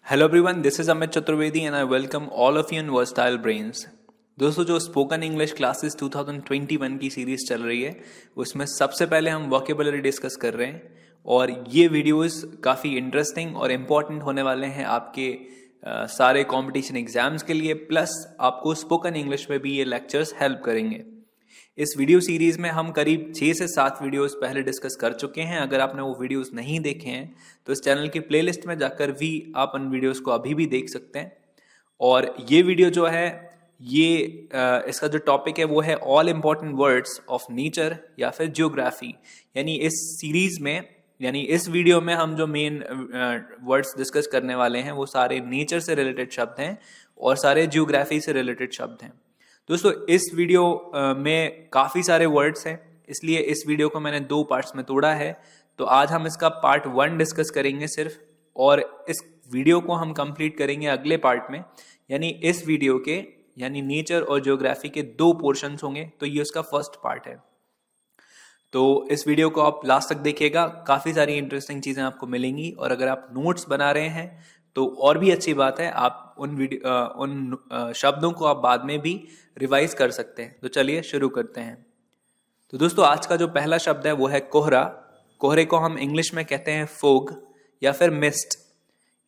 Hello everyone, this is Amit Chaturvedi and I welcome all of you in versatile brains. दोस्तों, जो spoken English classes 2021 की series चल रही है उसमें सबसे पहले हम वोकेबुलरी डिस्कस कर रहे हैं और ये वीडियोस काफ़ी इंटरेस्टिंग और इम्पॉर्टेंट होने वाले हैं आपके सारे कंपटीशन एग्जाम्स के लिए। प्लस आपको स्पोकन इंग्लिश में भी ये लेक्चर्स हेल्प करेंगे। इस वीडियो सीरीज में हम करीब 6 से 7 वीडियोस पहले डिस्कस कर चुके हैं। अगर आपने वो वीडियोस नहीं देखे हैं तो इस चैनल की प्लेलिस्ट में जाकर भी आप उन वीडियोस को अभी भी देख सकते हैं। और ये वीडियो जो है ये इसका जो टॉपिक है वो है all important words of nature या फिर जियोग्राफी। यानी इस सीरीज में यानी इस वीडियो में हम जो मेन वर्ड्स डिस्कस करने वाले हैं वो सारे नेचर से रिलेटेड शब्द हैं और सारे जियोग्राफी से रिलेटेड शब्द हैं। दोस्तों, इस वीडियो में काफ़ी सारे वर्ड्स हैं, इसलिए इस वीडियो को मैंने 2 पार्ट्स में तोड़ा है। तो आज हम इसका पार्ट 1 डिस्कस करेंगे सिर्फ, और इस वीडियो को हम कंप्लीट करेंगे अगले पार्ट में। यानी इस वीडियो के यानी नेचर और ज्योग्राफी के 2 पोर्शंस होंगे, तो ये उसका फर्स्ट पार्ट है। तो इस वीडियो को आप लास्ट तक देखिएगा, काफ़ी सारी इंटरेस्टिंग चीज़ें आपको मिलेंगी। और अगर आप नोट्स बना रहे हैं तो और भी अच्छी बात है, आप उन शब्दों को आप बाद में भी रिवाइज कर सकते हैं। तो चलिए शुरू करते हैं। तो दोस्तों, आज का जो पहला शब्द है वो है कोहरा। कोहरे को हम इंग्लिश में कहते हैं फोग या फिर मिस्ट।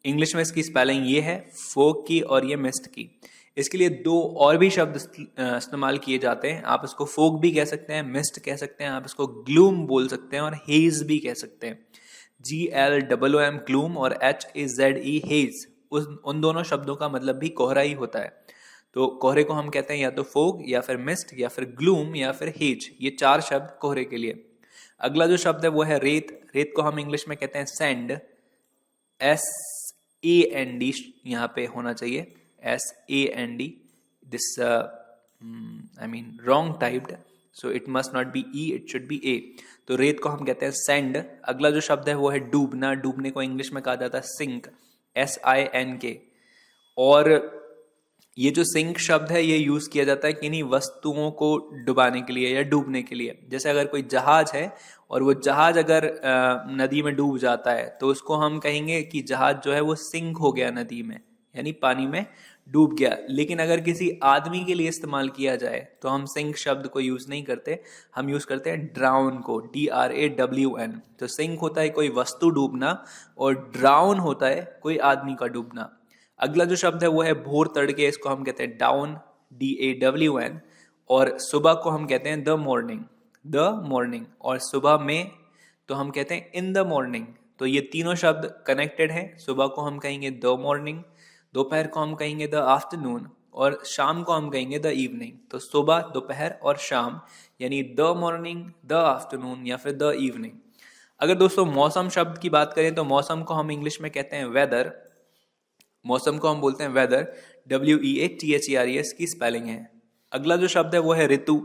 इंग्लिश में इसकी स्पेलिंग ये है फोग की और ये मिस्ट की। इसके लिए 2 और भी शब्द इस्तेमाल किए जाते हैं। आप इसको फोग भी कह सकते हैं, मिस्ट कह सकते हैं, आप इसको ग्लूम बोल सकते हैं और हेज भी कह सकते हैं। GLOOM ग्लूम और HAZE हेज, उन दोनों शब्दों का मतलब भी कोहरा ही होता है। तो कोहरे को हम कहते हैं या तो फोग या फिर मिस्ट या फिर ग्लूम या फिर हेज। ये 4 शब्द कोहरे के लिए। अगला जो शब्द है वो है रेत। रेत को हम इंग्लिश में कहते हैं सैंड। SAND यहाँ पे होना चाहिए, SAND। This I mean wrong typed, so it must not be E, it should be A। तो रेत को हम कहते हैं सैंड। अगला जो शब्द है वो है डूबना। डूबने को इंग्लिश में कहा जाता है सिंक, SINK। और ये जो सिंक शब्द है ये यूज किया जाता है किन्हीं वस्तुओं को डुबाने के लिए या डूबने के लिए। जैसे अगर कोई जहाज है और वो जहाज अगर नदी में डूब जाता है तो उसको हम कहेंगे कि जहाज जो है वो सिंक हो गया नदी में, यानी पानी में डूब गया। लेकिन अगर किसी आदमी के लिए इस्तेमाल किया जाए तो हम सिंक शब्द को यूज नहीं करते, हम यूज करते हैं ड्राउन को, DRAWN। तो सिंक होता है कोई वस्तु डूबना और ड्राउन होता है कोई आदमी का डूबना। अगला जो शब्द है वो है भोर तड़के। इसको हम कहते हैं डाउन, DAWN। और सुबह को हम कहते हैं द मॉर्निंग। और सुबह में तो हम कहते हैं इन द मॉर्निंग। तो ये तीनों शब्द कनेक्टेड हैं। सुबह को हम कहेंगे द मॉर्निंग, दोपहर को हम कहेंगे द आफ्टरनून और शाम को हम कहेंगे द इवनिंग। तो सुबह, दोपहर और शाम, यानी द मॉर्निंग, द आफ्टरनून या फिर द इवनिंग। अगर दोस्तों मौसम शब्द की बात करें तो मौसम को हम इंग्लिश में कहते हैं वेदर। मौसम को हम बोलते हैं वेदर, WEATHER की स्पेलिंग है। अगला जो शब्द है वो है ऋतु।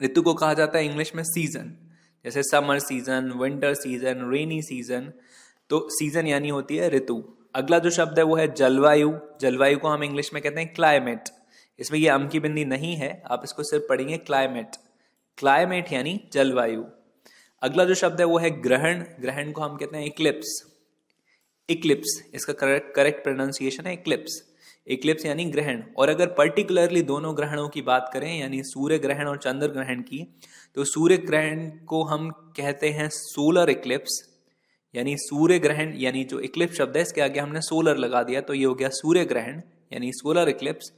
ऋतु को कहा जाता है इंग्लिश में सीजन। जैसे summer season, winter season, rainy season. तो सीजन यानी होती है ऋतु। अगला जो शब्द है वो है जलवायु। जलवायु को हम इंग्लिश में कहते हैं क्लाइमेट। इसमें ये अम की बिंदी नहीं है, आप इसको सिर्फ पढ़ेंगे क्लाइमेट। क्लाइमेट यानी जलवायु। अगला जो शब्द है वो है ग्रहण। ग्रहण को हम कहते हैं इक्लिप्स। इक्लिप्स, इसका करेक्ट प्रोनाउंसिएशन है इक्लिप्स। इक्लिप्स यानी ग्रहण। और अगर पर्टिकुलरली दोनों ग्रहणों की बात करें यानी सूर्य ग्रहण और चंद्र ग्रहण की, तो सूर्य ग्रहण को हम कहते हैं सोलर इक्लिप्स। यानी सूर्य ग्रहण, यानी जो इक्लिप्स शब्द है इसके आगे हमने सोलर लगा दिया तो ये हो गया सूर्य ग्रहण यानी सोलर इक्लिप्स।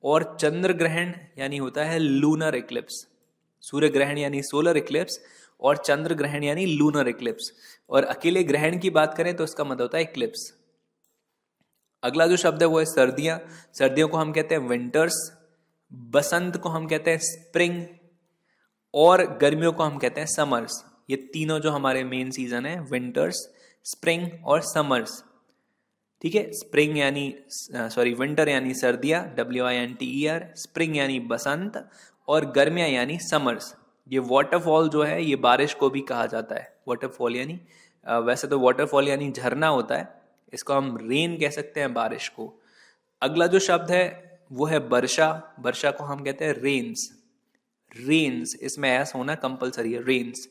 और चंद्र ग्रहण यानी होता है लूनर इक्लिप्स। सूर्य ग्रहण यानी सोलर इक्लिप्स और चंद्र ग्रहण यानी लूनर इक्लिप्स। और अकेले ग्रहण की बात करें तो इसका मतलब होता है इक्लिप्स। अगला जो शब्द है वो है सर्दियां। सर्दियों को हम कहते हैं विंटर्स। बसंत को हम कहते हैं स्प्रिंग और गर्मियों को हम कहते हैं समर्स। ये तीनों जो हमारे मेन सीजन है, विंटर्स, स्प्रिंग और समर्स। ठीक है, स्प्रिंग यानी विंटर यानी सर्दियां, WINTER। स्प्रिंग यानी बसंत और गर्मियां यानी समर्स। ये वाटरफॉल जो है ये बारिश को भी कहा जाता है। वाटरफॉल यानी वैसे तो वाटरफॉल यानी झरना होता है, इसको हम रेन कह सकते हैं बारिश को। अगला जो शब्द है वो है वर्षा। वर्षा को हम कहते हैं रेन्स। रेन्स, इसमें एस होना कंपलसरी है, रेन्स।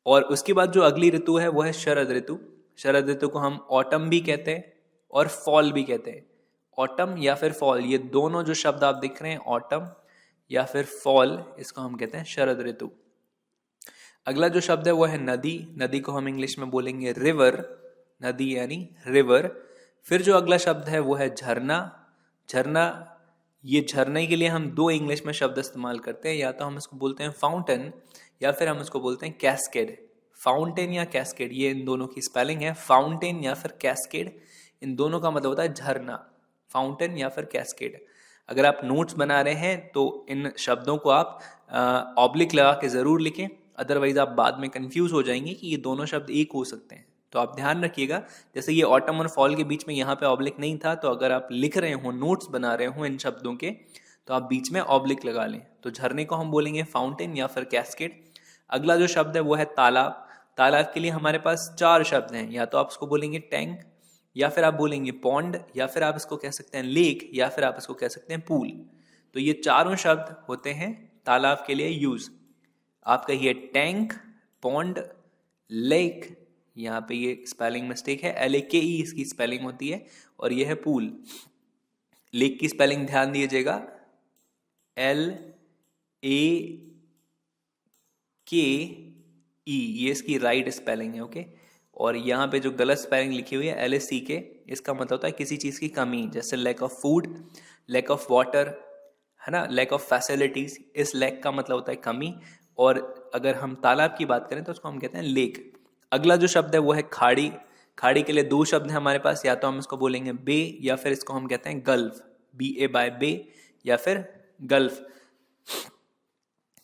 और उसके बाद जो अगली ऋतु है वो है शरद ऋतु। शरद ऋतु को हम ऑटम भी कहते हैं और फॉल भी कहते हैं। ऑटम या फिर फॉल, ये दोनों जो शब्द आप दिख रहे हैं, ऑटम या फिर फॉल, इसको हम कहते हैं शरद ऋतु। अगला जो शब्द है वो है नदी। नदी को हम इंग्लिश में बोलेंगे रिवर, नदी यानी रिवर। फिर जो अगला शब्द है वो है झरना। झरना, ये झरने के लिए हम दो इंग्लिश में शब्द इस्तेमाल करते हैं, या तो हम इसको बोलते हैं फाउंटेन या फिर हम इसको बोलते हैं कैस्केड। फाउंटेन या कैस्केड, ये इन दोनों की स्पेलिंग है, फाउंटेन या फिर कैस्केड, इन दोनों का मतलब होता है झरना, फाउंटेन या फिर कैस्केड। अगर आप नोट्स बना रहे हैं तो इन शब्दों को आप ऑब्लिक लगा के ज़रूर लिखें, अदरवाइज आप बाद में कंफ्यूज हो जाएंगे कि ये दोनों शब्द एक हो सकते हैं। तो आप ध्यान रखिएगा, जैसे ये ऑटम और फॉल के बीच में यहाँ पे ऑब्लिक नहीं था, तो अगर आप लिख रहे हो, नोट्स बना रहे हो इन शब्दों के, तो आप बीच में ऑब्लिक लगा लें। तो झरने को हम बोलेंगे फाउंटेन या फिर कैस्केड। अगला जो शब्द है वो है तालाब। तालाब के लिए हमारे पास चार शब्द हैं, या तो आप इसको बोलेंगे टैंक, या फिर आप बोलेंगे पॉन्ड, या फिर आप इसको कह सकते हैं लेक, या फिर आप इसको कह सकते हैं पूल। तो ये चारों शब्द होते हैं तालाब के लिए यूज। आप कहिए टैंक, पॉन्ड, लेक, यहाँ पे ये स्पेलिंग मिस्टेक है, LAKE इसकी स्पेलिंग होती है, और ये है पूल। लेक की स्पेलिंग ध्यान दीजिएगा, LAKE, ये इसकी राइट स्पेलिंग है, ओके। और यहाँ पे जो गलत स्पेलिंग लिखी हुई है LACK, इसका मतलब होता है किसी चीज़ की कमी, जैसे lack of food, lack of water, है ना, लैक ऑफ फैसिलिटीज। इस लैक का मतलब होता है कमी। और अगर हम तालाब की बात करें तो उसको हम कहते हैं लेक। अगला जो शब्द है वो है खाड़ी। खाड़ी के लिए दो शब्द हैं हमारे पास, या तो हम इसको बोलेंगे बे, या फिर इसको हम कहते हैं गल्फ, BA बे, या फिर गल्फ।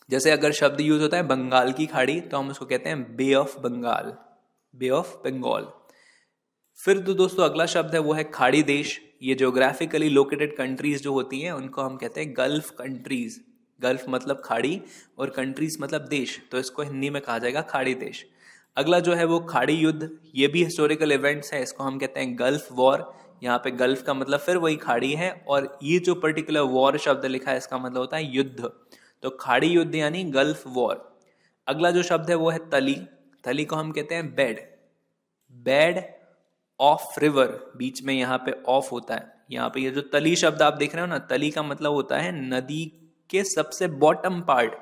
जैसे अगर शब्द यूज होता है बंगाल की खाड़ी, तो हम उसको कहते हैं bay of Bengal, bay of Bengal. फिर तो दोस्तों अगला शब्द है वो है खाड़ी देश। ये ज्योग्राफिकली लोकेटेड कंट्रीज जो होती हैं उनको हम कहते हैं गल्फ कंट्रीज। गल्फ मतलब खाड़ी और कंट्रीज मतलब देश, तो इसको हिंदी में कहा जाएगा खाड़ी देश। अगला जो है वो खाड़ी युद्ध, ये भी हिस्टोरिकल इवेंट्स है, इसको हम कहते हैं गल्फ वॉर। यहाँ पे गल्फ का मतलब फिर वही खाड़ी है, और ये जो पर्टिकुलर वॉर शब्द लिखा है इसका मतलब होता है युद्ध। तो खाड़ी युद्ध यानी गल्फ वॉर। अगला जो शब्द है वो है तली। तली को हम कहते हैं बेड, बेड ऑफ रिवर, बीच में यहाँ पे ऑफ होता है। यहाँ पे ये जो तली शब्द आप देख रहे हो ना, तली का मतलब होता है नदी के सबसे बॉटम पार्ट,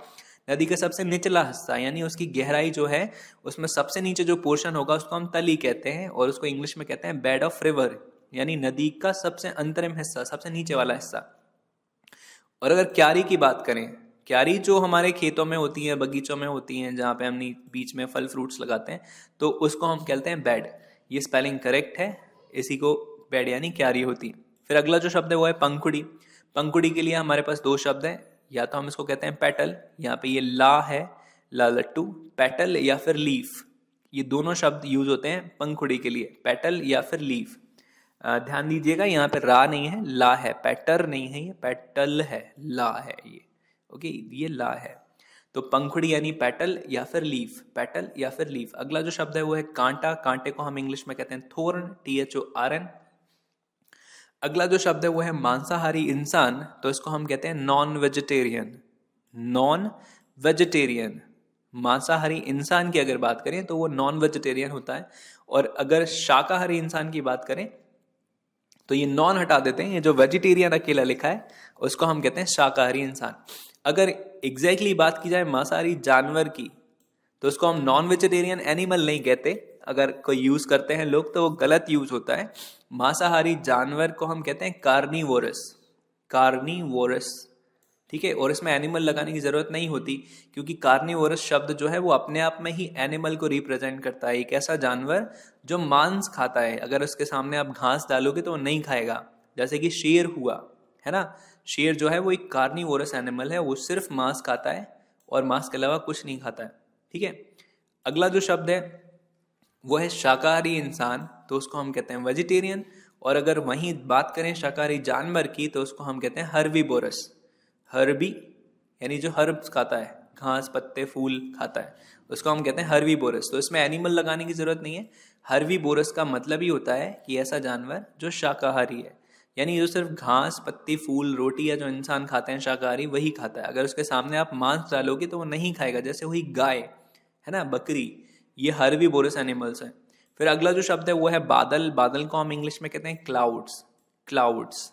नदी का सबसे निचला हिस्सा, यानी उसकी गहराई जो है उसमें सबसे नीचे जो पोर्शन होगा उसको हम तली कहते हैं, और उसको इंग्लिश में कहते हैं बेड ऑफ रिवर, यानी नदी का सबसे अंतरिम हिस्सा, सबसे नीचे वाला हिस्सा। और अगर क्यारी की बात करें, क्यारी जो हमारे खेतों में होती है, बगीचों में होती हैं, जहाँ पे हम बीच में फल फ्रूट्स लगाते हैं, तो उसको हम कहते हैं बेड। ये स्पेलिंग करेक्ट है, इसी को बेड यानी क्यारी होती है। फिर अगला जो शब्द है वो है पंखुड़ी। पंखुड़ी के लिए हमारे पास दो शब्द हैं, या तो हम इसको कहते हैं पेटल, यहाँ पे ये ला है, ला लट्टू, पेटल या फिर लीफ, ये दोनों शब्द यूज होते हैं पंखुड़ी के लिए, पेटल या फिर लीफ। ध्यान दीजिएगा यहाँ पे रा नहीं है, ला है, पेटर नहीं है, ये पेटल है, ला है ये, ओके, ये ला है। तो पंखुड़ी यानी पेटल या फिर लीफ, पेटल या फिर लीफ। अगला जो शब्द है वो है कांटा। कांटे को हम इंग्लिश में कहते हैं थोर्न, THORN। अगला जो शब्द है वो है मांसाहारी इंसान, तो इसको हम कहते हैं नॉन वेजिटेरियन, नॉन वेजिटेरियन। मांसाहारी इंसान की अगर बात करें तो वो नॉन वेजिटेरियन होता है, और अगर शाकाहारी इंसान की बात करें तो ये नॉन हटा देते हैं, ये जो वेजिटेरियन अकेला लिखा है उसको हम कहते हैं शाकाहारी इंसान। अगर एग्जैक्टली बात की जाए मांसाहारी जानवर की, तो उसको हम नॉन वेजिटेरियन एनिमल नहीं कहते, अगर कोई यूज करते हैं लोग तो वो गलत यूज होता है। मांसाहारी जानवर को हम कहते हैं कार्निवोरस, कार्निवोरस, ठीक है। और इसमें एनिमल लगाने की जरूरत नहीं होती, क्योंकि कार्निवोरस शब्द जो है वो अपने आप में ही एनिमल को रिप्रेजेंट करता है, एक ऐसा जानवर जो मांस खाता है। अगर उसके सामने आप घास डालोगे तो वो नहीं खाएगा, जैसे कि शेर हुआ, है ना। शेर जो है वो एक कार्निवोरस एनिमल है, वो सिर्फ मांस खाता है और मांस के अलावा कुछ नहीं खाता है, ठीक है। अगला जो शब्द है वो है शाकाहारी इंसान, तो उसको हम कहते हैं वेजिटेरियन। और अगर वहीं बात करें शाकाहारी जानवर की, तो उसको हम कहते हैं हर्बीवोरस, हर्बी यानी जो हर्ब्स खाता है, घास पत्ते फूल खाता है, उसको हम कहते हैं हर्बीवोरस। तो इसमें एनिमल लगाने की जरूरत नहीं है। हर्बीवोरस का मतलब ही होता है कि ऐसा जानवर जो शाकाहारी है, यानी जो सिर्फ घास पत्ती फूल रोटी या जो इंसान खाते हैं शाकाहारी वही खाता है। अगर उसके सामने आप मांस डालोगे तो वो नहीं खाएगा, जैसे वही गाय है ना, बकरी, ये हर्बीवोरस एनिमल्स हैं। फिर अगला जो शब्द है वो है बादल। बादल को हम इंग्लिश में कहते हैं क्लाउड्स, क्लाउड्स।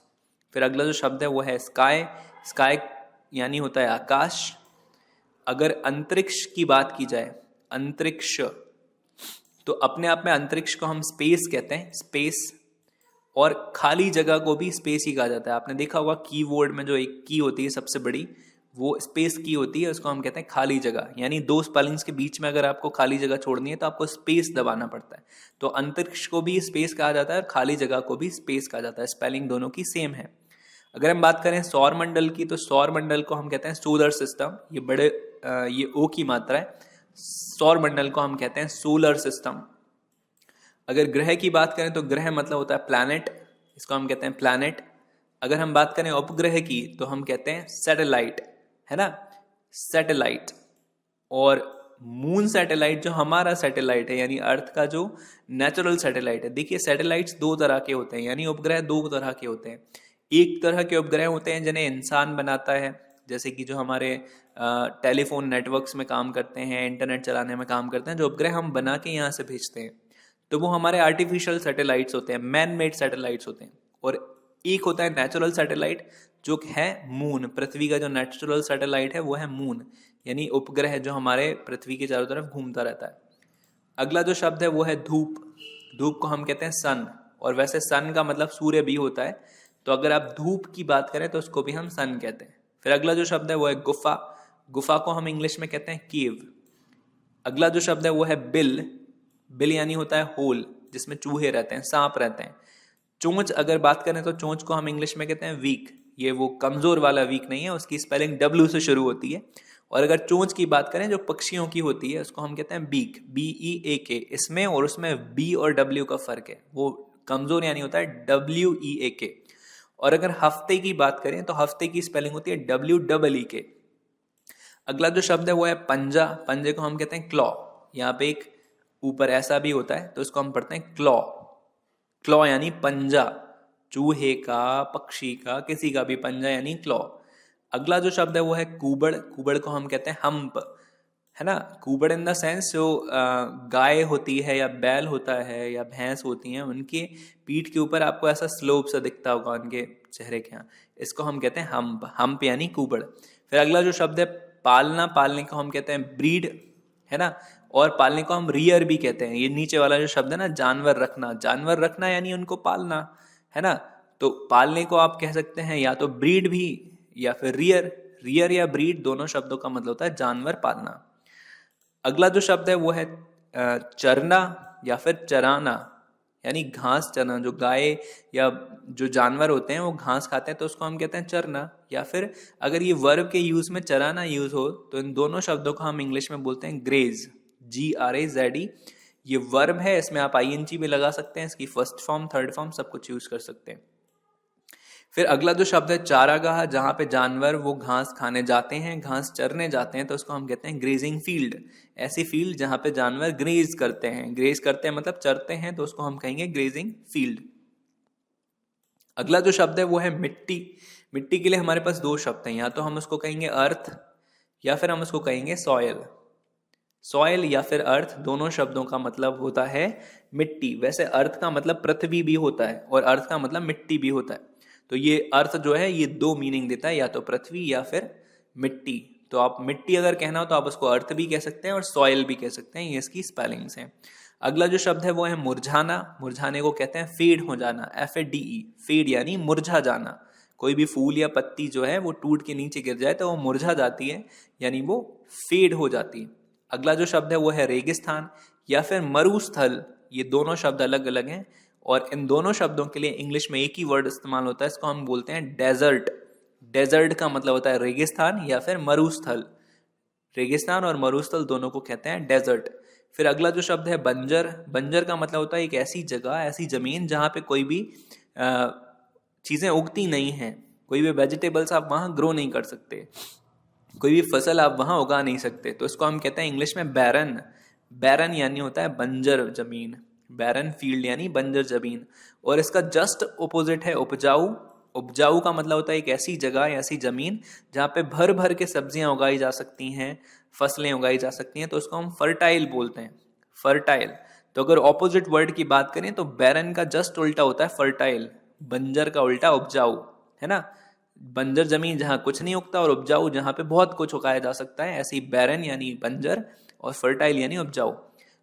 फिर अगला जो शब्द है वो है स्काई। स्काई यानी होता है आकाश। अगर अंतरिक्ष की बात की जाए, अंतरिक्ष, तो अपने आप में अंतरिक्ष को हम स्पेस कहते हैं, स्पेस। और खाली जगह को भी स्पेस ही कहा जाता है। आपने देखा होगा कीबोर्ड में जो एक की होती है सबसे बड़ी, वो स्पेस की होती है, उसको हम कहते हैं खाली जगह। यानी दो स्पेलिंग्स के बीच में अगर आपको खाली जगह छोड़नी है तो आपको स्पेस दबाना पड़ता है। तो अंतरिक्ष को भी स्पेस कहा जाता है और खाली जगह को भी स्पेस कहा जाता है। स्पेलिंग दोनों की सेम है। अगर हम बात करें सौर मंडल की, तो सौर मंडल को हम कहते हैं सोलर सिस्टम। ये ओ की मात्रा है। सौर मंडल को हम कहते हैं सोलर सिस्टम। अगर ग्रह की बात करें तो ग्रह मतलब होता है प्लैनेट, इसको हम कहते हैं प्लैनेट। अगर हम बात करें उपग्रह की तो हम कहते हैं सैटेलाइट, है ना, सैटेलाइट। और मून सैटेलाइट जो हमारा सैटेलाइट है, यानी अर्थ का जो नेचुरल सैटेलाइट है। देखिए सैटेलाइट्स दो तरह के होते हैं, यानी उपग्रह दो तरह के होते हैं। एक तरह के उपग्रह होते हैं जिन्हें इंसान बनाता है, जैसे कि जो हमारे टेलीफोन नेटवर्क्स में काम करते हैं, इंटरनेट चलाने में काम करते हैं, जो उपग्रह हम बना के यहाँ से भेजते हैं, तो वो हमारे आर्टिफिशियल सैटेलाइट्स होते हैं, मैन मेड सैटेलाइट्स होते हैं। और एक होता है नेचुरल सैटेलाइट जो है मून। पृथ्वी का जो नेचुरल सैटेलाइट है वो है मून, यानी उपग्रह जो हमारे पृथ्वी के चारों तरफ घूमता रहता है। अगला जो शब्द है वो है धूप। धूप को हम कहते हैं सन, और वैसे सन का मतलब सूर्य भी होता है, तो अगर आप धूप की बात करें तो उसको भी हम सन कहते हैं। फिर अगला जो शब्द है वो है गुफा। गुफा को हम इंग्लिश में कहते हैं केव। अगला जो शब्द है वो है बिल। बिल यानी होता है होल, जिसमें चूहे रहते हैं, सांप रहते हैं। चोंच अगर बात करें तो चोंच को हम इंग्लिश में कहते हैं वीक। ये वो कमजोर वाला वीक नहीं है, उसकी स्पेलिंग डब्ल्यू से शुरू होती है। और अगर चोंच की बात करें जो पक्षियों की होती है, उसको हम कहते हैं बीक, BEAK। इसमें और उसमें बी और डब्ल्यू का फर्क है, वो कमजोर यानी होता है WEAK। और अगर हफ्ते की बात करें तो हफ्ते की स्पेलिंग होती है WEEK। अगला जो शब्द है वो है पंजा। पंजे को हम कहते हैं क्लॉ। यहाँ पे एक ऊपर ऐसा भी होता है तो उसको हम पढ़ते हैं क्लॉ। क्लॉ यानी पंजा, चूहे का, पक्षी का, किसी का भी पंजा यानी क्लॉ। अगला जो शब्द है वो है कूबड़। कूबड़ को हम कहते हैं हम्प, है ना। कूबड़ इन द सेंस जो गाय होती है या बैल होता है या भैंस होती हैं, उनके पीठ के ऊपर आपको ऐसा स्लोप सा दिखता होगा उनके चेहरे के यहाँ, इसको हम कहते हैं हम्प। हम्प यानी कूबड़। फिर अगला जो शब्द है पालना। पालने को हम कहते हैं ब्रीड, है ना। और पालने को हम रियर भी कहते हैं। ये नीचे वाला जो शब्द है ना, जानवर रखना। जानवर रखना यानी उनको पालना, है ना। तो पालने को आप कह सकते हैं या तो ब्रीड भी या फिर रियर। रियर या ब्रीड दोनों शब्दों का मतलब होता है जानवर पालना। अगला जो शब्द है वो है चरना या फिर चराना, यानी घास चरना। जो गाय या जो जानवर होते हैं वो घास खाते हैं तो उसको हम कहते हैं चरना। या फिर अगर ये वर्ब के यूज में चराना यूज हो तो इन दोनों शब्दों को हम इंग्लिश में बोलते हैं ग्रेज, GRAZE। ये वर्ब है, इसमें आप ING भी लगा सकते हैं, इसकी फर्स्ट फॉर्म, थर्ड फॉर्म सब कुछ यूज कर सकते हैं। फिर अगला जो शब्द है चारागाह, जहां पे जानवर वो घास खाने जाते हैं, घास चरने जाते हैं, तो उसको हम कहते हैं ग्रेजिंग फील्ड। ऐसी फील्ड जहां पे जानवर ग्रेज करते हैं। ग्रेज करते हैं मतलब चरते हैं, तो उसको हम कहेंगे ग्रेजिंग फील्ड। अगला जो शब्द है वो है मिट्टी। मिट्टी के लिए हमारे पास दो शब्द हैं, या तो हम उसको कहेंगे अर्थ या फिर हम उसको कहेंगे सॉयल। सॉयल या फिर अर्थ, दोनों शब्दों का मतलब होता है मिट्टी। वैसे अर्थ का मतलब पृथ्वी भी होता है और अर्थ का मतलब मिट्टी भी होता है। तो ये अर्थ जो है ये दो मीनिंग देता है, या तो पृथ्वी या फिर मिट्टी। तो आप मिट्टी अगर कहना हो तो आप उसको अर्थ भी कह सकते हैं और सॉयल भी कह सकते हैं, ये इसकी स्पेलिंग्स हैं। अगला जो शब्द है वो है मुरझाना। मुरझाने को कहते हैं फेड हो जाना, FADE। फेड यानी मुरझा जाना। कोई भी फूल या पत्ती जो है वो टूट के नीचे गिर जाए तो वो मुरझा जाती है, यानी वो फेड हो जाती है। अगला जो शब्द है वो है रेगिस्तान या फिर मरुस्थल। ये दोनों शब्द अलग अलग हैं और इन दोनों शब्दों के लिए इंग्लिश में एक ही वर्ड इस्तेमाल होता है, इसको हम बोलते हैं डेजर्ट। डेजर्ट का मतलब होता है रेगिस्तान या फिर मरुस्थल। रेगिस्तान और मरुस्थल दोनों को कहते हैं डेजर्ट। फिर अगला जो शब्द है बंजर। बंजर का मतलब होता है एक ऐसी जगह, ऐसी जमीन जहाँ पे कोई भी चीजें उगती नहीं हैं, कोई भी वेजिटेबल्स आप वहाँ ग्रो नहीं कर सकते, कोई भी फसल आप वहाँ उगा नहीं सकते, तो इसको हम कहते हैं इंग्लिश में बैरन। बैरन यानी होता है बंजर जमीन, बैरन फील्ड यानी बंजर जमीन। और इसका जस्ट ऑपोजिट है उपजाऊ। उपजाऊ का मतलब होता है एक ऐसी जगह, ऐसी जमीन जहाँ पे भर भर के सब्जियां उगाई जा सकती हैं, फसलें उगाई जा सकती हैं, तो उसको हम फर्टाइल बोलते हैं, फर्टाइल। तो अगर ऑपोजिट वर्ड की बात करें तो बैरन का जस्ट उल्टा होता है फर्टाइल, बंजर का उल्टा उपजाऊ, है ना। बंजर जमीन जहां कुछ नहीं उगता और उपजाऊ जहां पे बहुत कुछ उगाया जा सकता है, ऐसे ही बैरन यानी बंजर और फर्टाइल यानी उपजाऊ।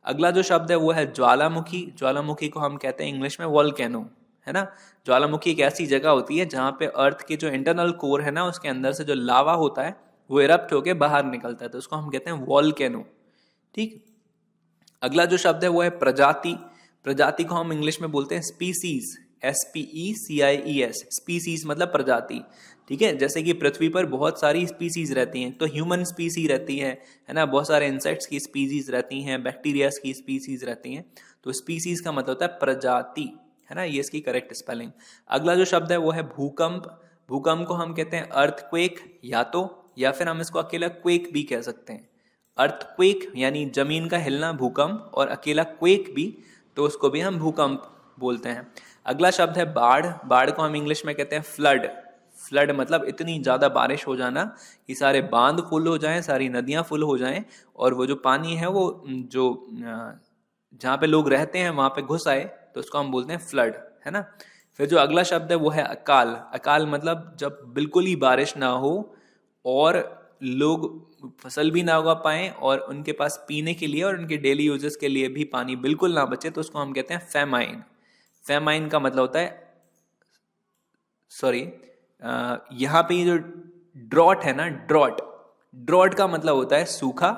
अगला जो शब्द है वो है ज्वालामुखी। ज्वालामुखी को हम कहते हैं इंग्लिश में वॉल्केनो, है ना। ज्वालामुखी एक ऐसी जगह होती है जहां पे अर्थ के जो इंटरनल कोर है ना, उसके अंदर से जो लावा होता है वो इरप्ट होके बाहर निकलता है, तो उसको हम कहते हैं वॉल्केनो। ठीक। अगला जो शब्द है वो है प्रजाति। प्रजाति को हम इंग्लिश में बोलते हैं स्पीसीज, SPECIES, स्पीसीज मतलब प्रजाति। ठीक है, जैसे कि पृथ्वी पर बहुत सारी स्पीसीज रहती हैं, तो ह्यूमन स्पीसीज रहती है ना, बहुत सारे इंसेक्ट्स की स्पीसीज रहती हैं, बैक्टीरियाज की स्पीसीज रहती हैं, तो स्पीसीज का मतलब होता है प्रजाति, है ना, ये इसकी करेक्ट स्पेलिंग। अगला जो शब्द है वो है भूकंप। भूकंप को हम कहते हैं अर्थक्वेक, या फिर हम इसको अकेला क्वेक भी कह सकते हैं। अर्थक्वेक यानी जमीन का हिलना भूकंप, और अकेला क्वेक भी, तो उसको भी हम भूकंप बोलते हैं। अगला शब्द है बाढ़। बाढ़ को हम इंग्लिश में कहते हैं फ्लड। फ्लड मतलब इतनी ज्यादा बारिश हो जाना कि सारे बांध फुल हो जाएं, सारी नदियां फुल हो जाएं, और वो जो पानी है वो जो जहाँ पे लोग रहते हैं वहां पे घुस आए, तो उसको हम बोलते हैं फ्लड, है ना। फिर जो अगला शब्द है वो है अकाल। अकाल मतलब जब बिल्कुल ही बारिश ना हो और लोग फसल भी ना उगा पाए और उनके पास पीने के लिए और उनके डेली यूजेस के लिए भी पानी बिल्कुल ना बचे, तो उसको हम कहते हैं फेमाइन। फेमाइन का मतलब होता है, सॉरी, यहाँ पे जो ड्रॉट है ना, ड्रॉट का मतलब होता है सूखा,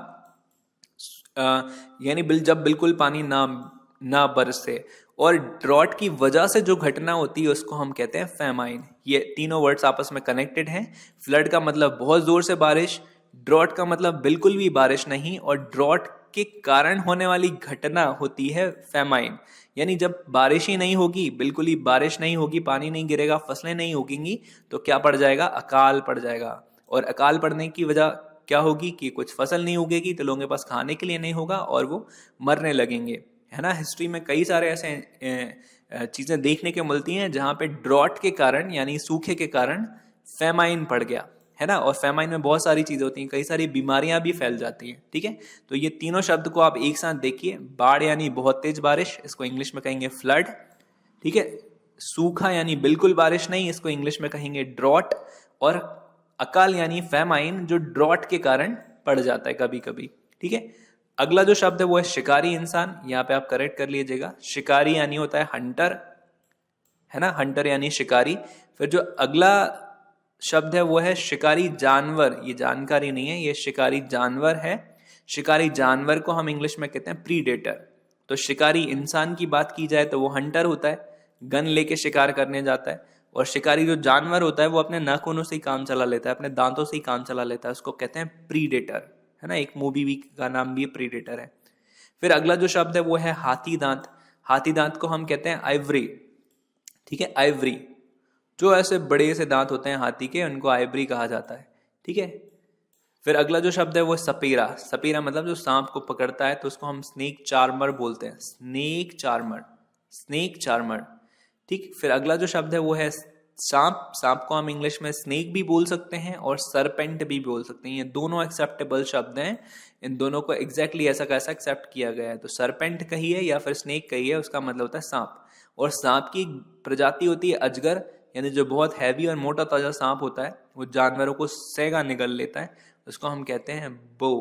यानी जब बिल्कुल पानी ना बरसे, और ड्रॉट की वजह से जो घटना होती है उसको हम कहते हैं फेमाइन। ये तीनों वर्ड्स आपस में कनेक्टेड हैं। फ्लड का मतलब बहुत जोर से बारिश, ड्रॉट का मतलब बिल्कुल भी बारिश नहीं, और ड्रॉट के कारण होने वाली घटना होती है फेमाइन। यानी जब बारिश ही नहीं होगी, बिल्कुल ही बारिश नहीं होगी, पानी नहीं गिरेगा, फसलें नहीं उगेंगी, तो क्या पड़ जाएगा, अकाल पड़ जाएगा। और अकाल पड़ने की वजह क्या होगी कि कुछ फसल नहीं उगेगी, तो लोगों के पास खाने के लिए नहीं होगा और वो मरने लगेंगे, है ना। हिस्ट्री में कई सारे ऐसे चीजें देखने को मिलती हैं जहां पे ड्रॉट के कारण यानी सूखे के कारण फेमाइन पड़ गया, है ना। और फेमाइन में बहुत सारी चीजें होती हैं, कई सारी बीमारियां भी फैल जाती हैं। ठीक है, तो ये तीनों शब्द को आप एक साथ देखिए। बाढ़ यानी बहुत तेज बारिश, इसको इंग्लिश में कहेंगे फ्लड। ठीक है, सूखा यानी बिल्कुल बारिश नहीं, इसको इंग्लिश में कहेंगे ड्रॉट। और अकाल यानी फेमाइन, जो ड्रॉट के कारण पड़ जाता है कभी कभी। ठीक है, अगला जो शब्द है वो है शिकारी इंसान। यहाँ पे आप करेक्ट कर लीजिएगा, शिकारी यानी होता है हंटर, है ना, हंटर यानी शिकारी। फिर जो अगला शब्द है वो है शिकारी जानवर। ये जानकारी नहीं है, ये शिकारी जानवर है। शिकारी जानवर को हम इंग्लिश में कहते हैं प्रीडेटर। तो शिकारी इंसान की बात की जाए तो वो हंटर होता है, गन लेके शिकार करने जाता है। और शिकारी जो जानवर होता है वो अपने नाखूनों से ही काम चला लेता है, अपने दांतों से ही काम चला लेता है, उसको कहते हैं प्रीडेटर, है ना। एक मूवी भी का नाम भी प्रीडेटर है। फिर अगला जो शब्द है वो है हाथी दांत। हाथी दांत को हम कहते हैं आइवरी। ठीक है, आइवरी, जो ऐसे बड़े से दांत होते हैं हाथी के, उनको आइवरी कहा जाता है। ठीक है, फिर अगला जो शब्द है वो सपेरा। सपेरा मतलब जो सांप को पकड़ता है, तो उसको हम स्नेक चार्मर बोलते हैं, स्नेक चार्मर, स्नेक चार्मर। ठीक, फिर अगला जो शब्द है वो है सांप। सांप को हम इंग्लिश में स्नेक भी बोल सकते हैं और सरपेंट भी बोल सकते हैं। ये दोनों एक्सेप्टेबल शब्द हैं, इन दोनों को एग्जैक्टली ऐसा कैसा एक्सेप्ट किया गया है। तो सरपेंट कहिए या फिर स्नेक कहिए, उसका मतलब होता है सांप। और सांप की प्रजाति होती है अजगर, यानी जो बहुत हैवी और मोटा ताजा सांप होता है, वो जानवरों को सेगा निगल लेता है, उसको हम कहते हैं बो।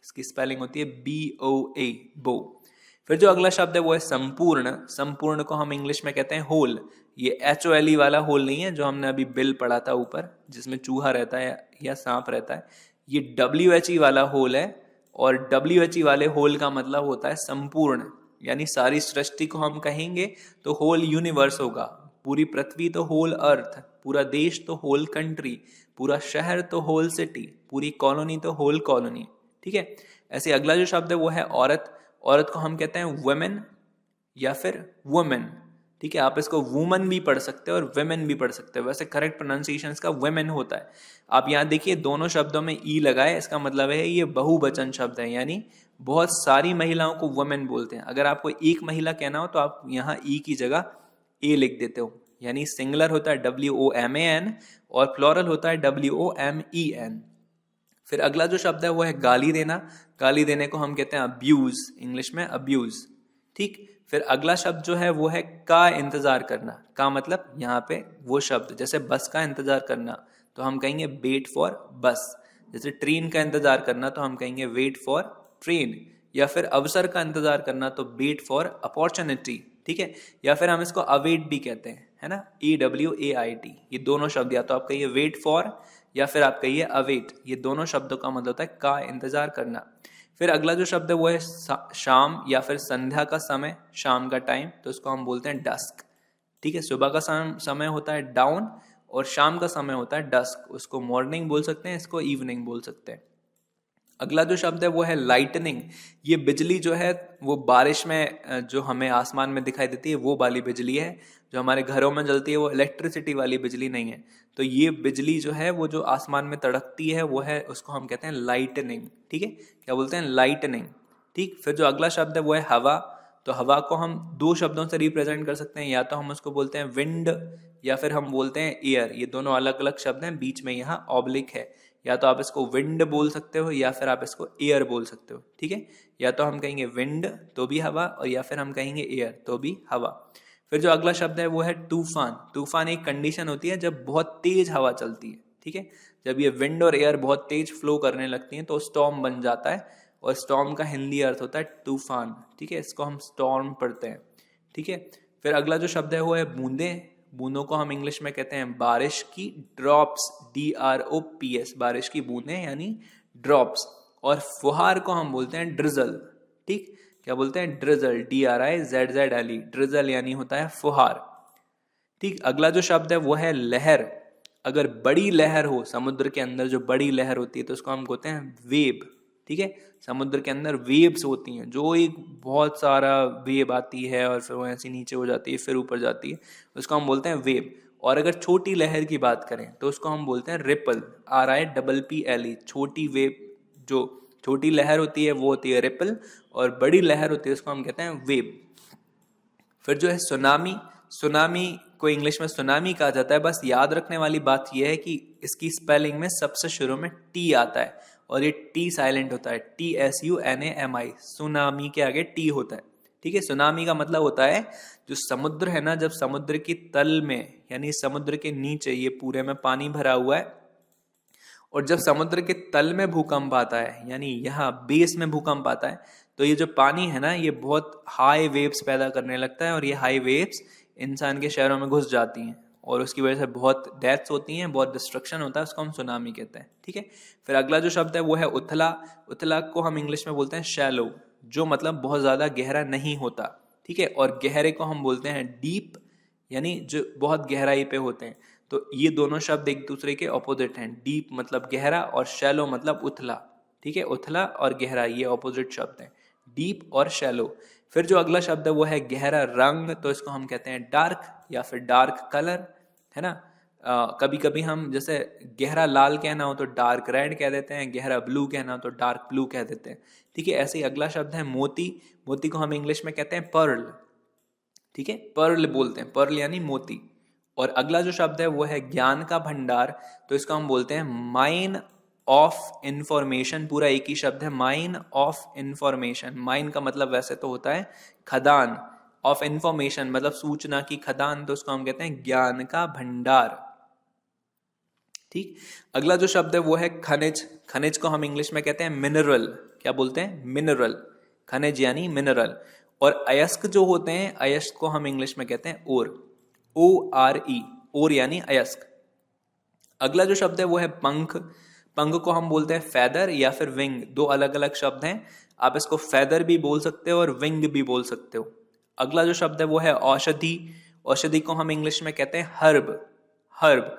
इसकी स्पेलिंग होती है BOA, बो। फिर जो अगला शब्द है वो है संपूर्ण। संपूर्ण को हम इंग्लिश में कहते हैं होल। ये HOLE वाला होल नहीं है जो हमने अभी बिल पढ़ा था ऊपर, जिसमें चूहा रहता है या सांप रहता है। ये WHE वाला होल है, और WHE वाले होल का मतलब होता है संपूर्ण, यानी सारी सृष्टि को हम कहेंगे तो होल यूनिवर्स होगा। पूरी पृथ्वी तो होल अर्थ, पूरा देश तो होल कंट्री, पूरा शहर तो होल सिटी, पूरी कॉलोनी तो होल कॉलोनी। ठीक है, ऐसे अगला जो शब्द है वो है औरत। औरत को हम कहते हैं वुमेन या फिर वुमेन। ठीक है, आप इसको वुमन भी पढ़ सकते हो और वुमेन भी पढ़ सकते हो, वैसे करेक्ट प्रोनाउंसिएशन इसका वुमेन होता है। आप यहाँ देखिए दोनों शब्दों में ई लगाए, इसका मतलब है ये बहुवचन शब्द है, यानी बहुत सारी महिलाओं को वुमेन बोलते हैं। अगर आपको एक महिला कहना हो तो आप यहाँ ई की जगह ए लिख देते हो, यानी सिंगुलर होता है WOMAN और प्लूरल होता है WOMEN। फिर अगला जो शब्द है वो है गाली देना। गाली देने को हम कहते हैं अब्यूज, इंग्लिश में अब्यूज। ठीक। फिर अगला शब्द जो है वो है का इंतजार करना। का मतलब यहाँ पे वो शब्द, जैसे बस का इंतजार करना तो हम कहेंगे वेट फॉर बस। जैसे ट्रेन का इंतजार करना तो हम कहेंगे वेट फॉर ट्रेन। या फिर अवसर का इंतजार करना तो वेट फॉर अपॉर्चुनिटी, ठीक है। या फिर हम इसको अवेट भी कहते हैं, है ना, EWAIT। ये दोनों शब्द, या तो आप कहिए वेट फॉर या फिर आप कहिए अवेट, ये दोनों शब्दों का मतलब होता है का इंतजार करना। फिर अगला जो शब्द है वो है शाम या फिर संध्या का समय, शाम का टाइम, तो इसको हम बोलते हैं डस्क, ठीक है। सुबह का समय होता है डाउन और शाम का समय होता है डस्क, उसको मॉर्निंग बोल सकते हैं, इसको इवनिंग बोल सकते हैं। अगला जो शब्द है वो है लाइटनिंग। ये बिजली जो है वो बारिश में जो हमें आसमान में दिखाई देती है वो वाली बिजली है। जो हमारे घरों में जलती है वो इलेक्ट्रिसिटी वाली बिजली नहीं है। तो ये बिजली जो है वो जो आसमान में तड़कती है वो है, उसको हम कहते हैं लाइटनिंग, ठीक है। क्या बोलते हैं? लाइटनिंग, ठीक। फिर जो अगला शब्द है वो है हवा। तो हवा को हम दो शब्दों से रिप्रेजेंट कर सकते हैं, या तो हम उसको बोलते हैं विंड या फिर हम बोलते हैं एयर। ये दोनों अलग अलग शब्द हैं, बीच में यहाँ ऑब्लिक है। या तो आप इसको विंड बोल सकते हो या फिर आप इसको एयर बोल सकते हो, ठीक है। या तो हम कहेंगे विंड तो भी हवा, और या फिर हम कहेंगे एयर तो भी हवा। फिर जो अगला शब्द है वो है तूफान। तूफान एक कंडीशन होती है जब बहुत तेज हवा चलती है, ठीक है। जब ये विंड और एयर बहुत तेज फ्लो करने लगती हैं तो स्टॉर्म बन जाता है, और स्टॉर्म का हिंदी अर्थ होता है तूफान, ठीक है। इसको हम स्टॉर्म पढ़ते हैं, ठीक है। फिर अगला जो शब्द है वो है बूंदे। बूंदों को हम इंग्लिश में कहते हैं बारिश की ड्रॉप्स, DROPS, बारिश की बूंदें यानी ड्रॉप्स। और फुहार को हम बोलते हैं ड्रिजल, ठीक। क्या बोलते हैं? ड्रिजल, DRIZZLE, ड्रिजल यानी होता है फुहार, ठीक। अगला जो शब्द है वो है लहर। अगर बड़ी लहर हो समुद्र के अंदर, जो बड़ी लहर होती है तो उसको हम कहते हैं वेव, ठीक है। समुद्र के अंदर वेव्स होती हैं, जो एक बहुत सारा वेव आती है और फिर वो ऐसी नीचे हो जाती है फिर ऊपर जाती है, उसको हम बोलते हैं वेव। और अगर छोटी लहर की बात करें तो उसको हम बोलते हैं रिपल, RIPPLE। छोटी वेव, जो छोटी लहर होती है वो होती है रिपल, और बड़ी लहर होती है उसको हम कहते हैं वेव। फिर जो है सुनामी। सुनामी को इंग्लिश में सुनामी कहा जाता है। बस याद रखने वाली बात यह है कि इसकी स्पेलिंग में सबसे शुरू में टी आता है, और ये टी साइलेंट होता है, TSUNAMI। सुनामी के आगे टी होता है, ठीक है। सुनामी का मतलब होता है जो समुद्र है ना, जब समुद्र की तल में यानी समुद्र के नीचे ये पूरे में पानी भरा हुआ है, और जब समुद्र के तल में भूकंप आता है यानी यहाँ बेस में भूकंप आता है, तो ये जो पानी है ना ये बहुत हाई वेव्स पैदा करने लगता है, और ये हाई वेव्स इंसान के शहरों में घुस जाती हैं और उसकी वजह से बहुत डेथ्स होती हैं, बहुत डिस्ट्रक्शन होता है, उसको हम सुनामी कहते हैं, ठीक है। फिर अगला जो शब्द है वो है उथला। उथला को हम इंग्लिश में बोलते हैं शैलो, जो मतलब बहुत ज़्यादा गहरा नहीं होता, ठीक है। और गहरे को हम बोलते हैं डीप, यानी जो बहुत गहराई पे होते हैं। तो ये दोनों शब्द एक दूसरे के ऑपोजिट हैं। डीप मतलब गहरा और शैलो मतलब उथला, ठीक है। उथला और गहरा ये ऑपोजिट शब्द हैं, डीप और शैलो। फिर जो अगला शब्द है वो है गहरा रंग। तो इसको हम कहते हैं डार्क या फिर डार्क कलर, है ना। कभी कभी हम जैसे गहरा लाल कहना हो तो डार्क रेड कह देते हैं, गहरा ब्लू कहना हो तो डार्क ब्लू कह देते हैं, ठीक है। ऐसे ही अगला शब्द है मोती। मोती को हम इंग्लिश में कहते हैं पर्ल, ठीक है। पर्ल बोलते हैं, पर्ल यानी मोती। और अगला जो शब्द है वो है ज्ञान का भंडार। तो इसको हम बोलते हैं माइन ऑफ इंफॉर्मेशन। पूरा एक ही शब्द है, माइन ऑफ इंफॉर्मेशन। माइन का मतलब वैसे तो होता है खदान, ऑफ इंफॉर्मेशन मतलब सूचना की खदान, तो उसको हम कहते हैं ज्ञान का भंडार, ठीक। अगला जो शब्द है वो है खनिज। खनिज को हम इंग्लिश में कहते हैं मिनरल। क्या बोलते हैं? मिनरल। खनिज यानी मिनरल। और अयस्क जो होते हैं, अयस्क को हम इंग्लिश में कहते हैं ओर, ORE, ओर यानी अयस्क। अगला जो शब्द है वो है पंख। पंख को हम बोलते हैं फेदर या फिर विंग, दो अलग अलग शब्द हैं। आप इसको फेदर भी बोल सकते हो और विंग भी बोल सकते हो। अगला जो शब्द है वो है औषधि। औषधि को हम इंग्लिश में कहते हैं हर्ब, हर्ब,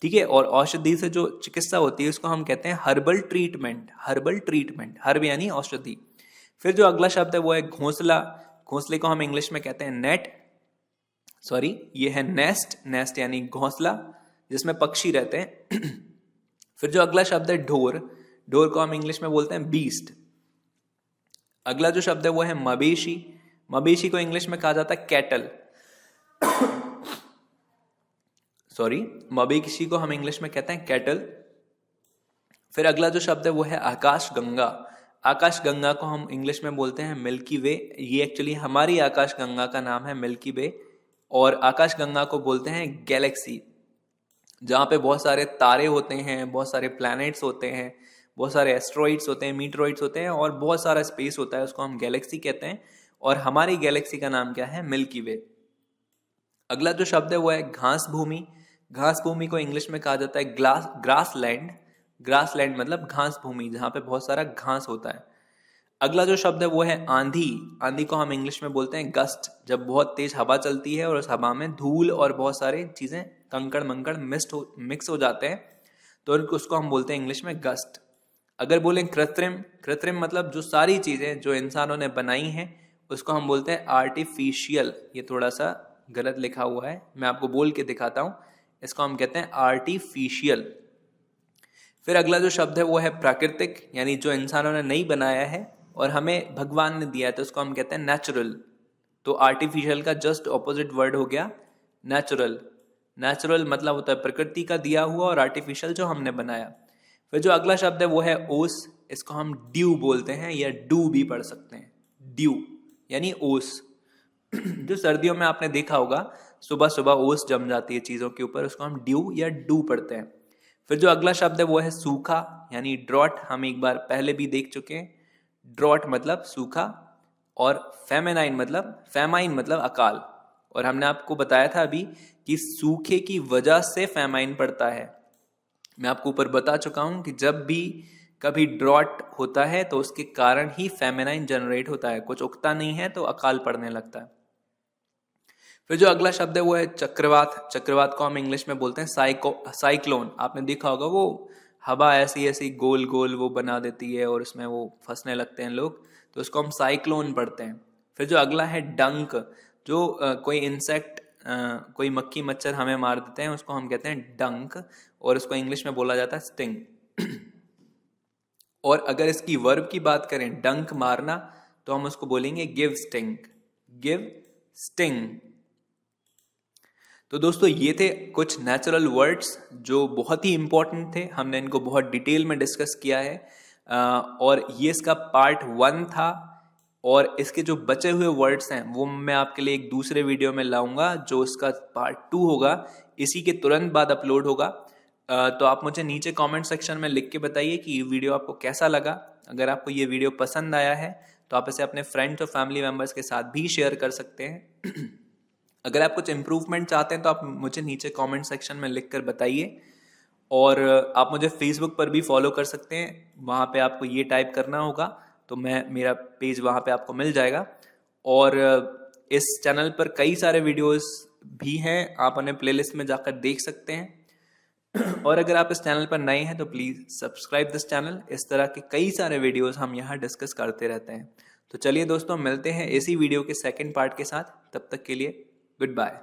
ठीक है। और औषधि से जो चिकित्सा होती है उसको हम कहते हैं herbal treatment, herbal treatment, herb यानी औषधि। फिर जो अगला शब्द है वो है घोंसला। घोंसले को हम इंग्लिश में कहते हैं नेट, सॉरी ये है नेस्ट, नेस्ट यानी घोंसला जिसमें पक्षी रहते हैं। फिर जो अगला शब्द है ढोर। ढोर को हम इंग्लिश में बोलते हैं बीस्ट। अगला जो शब्द है वो है मवेशी। मवेशी को इंग्लिश में कहा जाता है कैटल, सॉरी मवेशी को हम इंग्लिश में कहते हैं कैटल। फिर अगला जो शब्द है वो है आकाश गंगा। आकाश गंगा को हम इंग्लिश में बोलते हैं मिल्की वे। ये एक्चुअली हमारी आकाश गंगा का नाम है मिल्की वे। और आकाश गंगा को बोलते हैं गैलेक्सी, जहाँ पे बहुत सारे तारे होते हैं, बहुत सारे प्लैनेट्स होते हैं, बहुत सारे एस्ट्रॉइड्स होते हैं, मीटरॉइड्स होते हैं और बहुत सारा स्पेस होता है, उसको हम गैलेक्सी कहते हैं। और हमारी गैलेक्सी का नाम क्या है? मिल्की वे। अगला जो शब्द है वो है घास भूमि। घास भूमि को इंग्लिश में कहा जाता है ग्रास लैंड। ग्रास लैंड मतलब घास भूमि, जहाँ पे बहुत सारा घास होता है। अगला जो शब्द है वो है आंधी। आंधी को हम इंग्लिश में बोलते हैं गस्ट, जब बहुत तेज हवा चलती है और उस हवा में धूल और बहुत सारी चीजें कंकड़ मंकड़ मिक्स हो जाते हैं, तो उसको हम बोलते हैं इंग्लिश में गस्ट। अगर बोलें कृत्रिम, कृत्रिम मतलब जो सारी चीजें जो इंसानों ने बनाई हैं उसको हम बोलते हैं आर्टिफिशियल। ये थोड़ा सा गलत लिखा हुआ है, मैं आपको बोल के दिखाता हूं। इसको हम कहते हैं आर्टिफिशियल। फिर अगला जो शब्द है वो है प्राकृतिक, यानी जो इंसानों ने नहीं बनाया है और हमें भगवान ने दिया है, तो उसको हम कहते हैं नेचुरल। तो आर्टिफिशियल का जस्ट ऑपोजिट वर्ड हो गया नेचुरल। नेचुरल मतलब होता है प्रकृति का दिया हुआ, और आर्टिफिशियल जो हमने बनाया। फिर जो अगला शब्द है वो है ओस। इसको हम ड्यू बोलते हैं या डू भी पढ़ सकते हैं। ड्यू यानी ओस। जो सर्दियों में आपने देखा होगा सुबह सुबह ओस जम जाती है चीजों के ऊपर, उसको हम ड्यू या डू पढ़ते हैं। फिर जो अगला शब्द है वो है सूखा यानी ड्रॉट। हम एक बार पहले भी देख चुके हैं। ड्रॉट मतलब सूखा, और फेमाइन मतलब अकाल। और हमने आपको बताया था अभी कि सूखे की वजह से फेमाइन पड़ता है। मैं आपको ऊपर बता चुका हूं कि जब भी कभी ड्रॉट होता है तो उसके कारण ही फेमाइन जनरेट होता है। कुछ उगता नहीं है तो अकाल पड़ने लगता है। फिर जो अगला शब्द है वो है चक्रवात। चक्रवात को हम इंग्लिश में बोलते हैं साइक्लोन। आपने देखा होगा वो हवा ऐसी ऐसी गोल गोल वो बना देती है और उसमें वो फंसने लगते हैं लोग, तो उसको हम साइक्लोन पढ़ते हैं। फिर जो अगला है डंक, जो कोई इंसेक्ट कोई मक्खी मच्छर हमें मार देते हैं उसको हम कहते हैं डंक, और उसको इंग्लिश में बोला जाता है स्टिंग। और अगर इसकी वर्ब की बात करें डंक मारना, तो हम उसको बोलेंगे गिव स्टिंग। Give sting. तो दोस्तों ये थे कुछ नेचुरल वर्ड्स जो बहुत ही इंपॉर्टेंट थे। हमने इनको बहुत डिटेल में डिस्कस किया है, और ये इसका पार्ट 1 था। और इसके जो बचे हुए वर्ड्स हैं वो मैं आपके लिए एक दूसरे वीडियो में लाऊंगा, जो इसका पार्ट 2 होगा, इसी के तुरंत बाद अपलोड होगा। तो आप मुझे नीचे कमेंट सेक्शन में लिख के बताइए कि ये वीडियो आपको कैसा लगा। अगर आपको ये वीडियो पसंद आया है तो आप इसे अपने फ्रेंड्स और फैमिली मेम्बर्स के साथ भी शेयर कर सकते हैं। अगर आप कुछ इम्प्रूवमेंट चाहते हैं तो आप मुझे नीचे कमेंट सेक्शन में लिख कर बताइए। और आप मुझे फेसबुक पर भी फॉलो कर सकते हैं, वहाँ पे आपको ये टाइप करना होगा तो मेरा पेज वहाँ पे आपको मिल जाएगा। और इस चैनल पर कई सारे वीडियोस भी हैं, आप उन्हें प्लेलिस्ट में जाकर देख सकते हैं। और अगर आप इस चैनल पर नए हैं तो प्लीज़ सब्सक्राइब दिस चैनल। इस तरह के कई सारे वीडियोस हम यहाँ डिस्कस करते रहते हैं। तो चलिए दोस्तों, मिलते हैं इसी वीडियो के सेकंड पार्ट के साथ। तब तक के लिए गुड बाय।